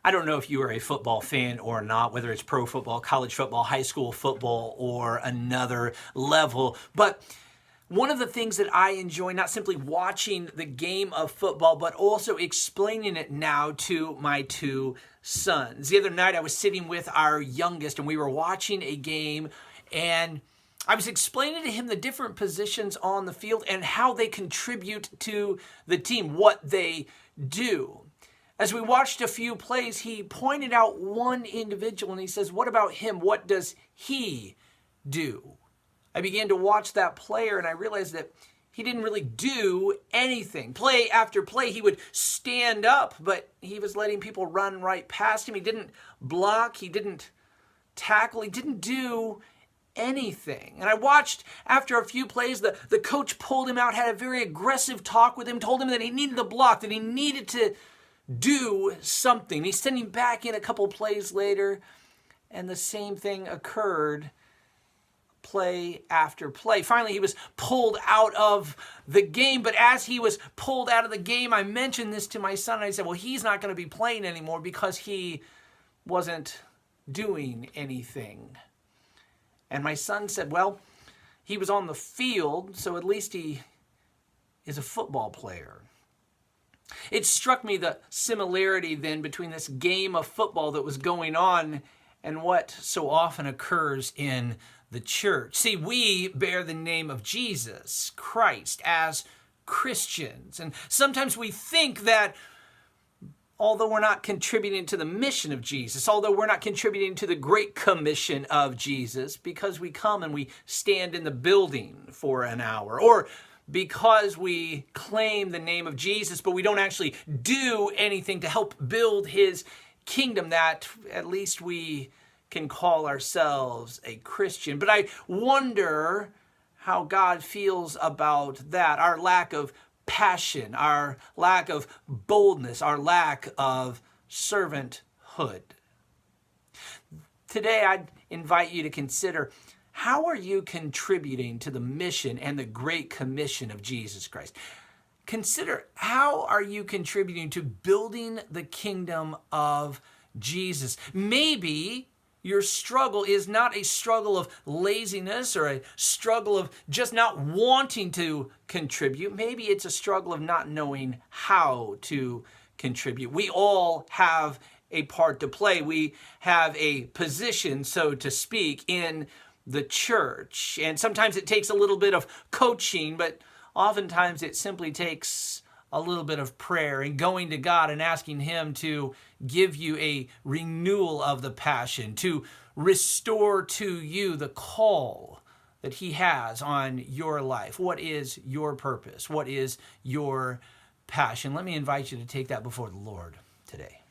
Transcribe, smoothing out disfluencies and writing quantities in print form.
I don't know if you are a football fan or not, whether it's pro football, college football, high school football, or another level, but one of the things that I enjoy, not simply watching the game of football, but also explaining it now to my two sons. The other night I was sitting with our youngest and we were watching a game, and I was explaining to him the different positions on the field and how they contribute to the team, what they do. As we watched a few plays, he pointed out one individual and he says, "What about him? What does he do?" I began to watch that player and I realized that he didn't really do anything. Play after play, he would stand up, but he was letting people run right past him. He didn't block, he didn't tackle, he didn't do anything. And I watched after a few plays, the coach pulled him out, had a very aggressive talk with him, told him that he needed to block, that he needed to do something. He sent him back in a couple plays later, and the same thing occurred play after play. Finally, he was pulled out of the game, but as he was pulled out of the game, I mentioned this to my son, and I said, well, he's not going to be playing anymore because he wasn't doing anything. And my son said, well, he was on the field, so at least he is a football player. It struck me the similarity then between this game of football that was going on and what so often occurs in the church. See, we bear the name of Jesus Christ as Christians. And sometimes we think that although we're not contributing to the mission of Jesus, although we're not contributing to the Great Commission of Jesus, because we come and we stand in the building for an hour, or because we claim the name of Jesus, but we don't actually do anything to help build his kingdom, that at least we can call ourselves a Christian. But I wonder how God feels about that, our lack of passion, our lack of boldness, our lack of servanthood. Today, I'd invite you to consider, how are you contributing to the mission and the Great Commission of Jesus Christ? Consider, how are you contributing to building the kingdom of Jesus? Maybe your struggle is not a struggle of laziness or a struggle of just not wanting to contribute. Maybe it's a struggle of not knowing how to contribute. We all have a part to play. We have a position, so to speak, in the church. And sometimes it takes a little bit of coaching, but oftentimes it simply takes a little bit of prayer and going to God and asking him to give you a renewal of the passion, to restore to you the call that he has on your life. What is your purpose? What is your passion? Let me invite you to take that before the Lord today.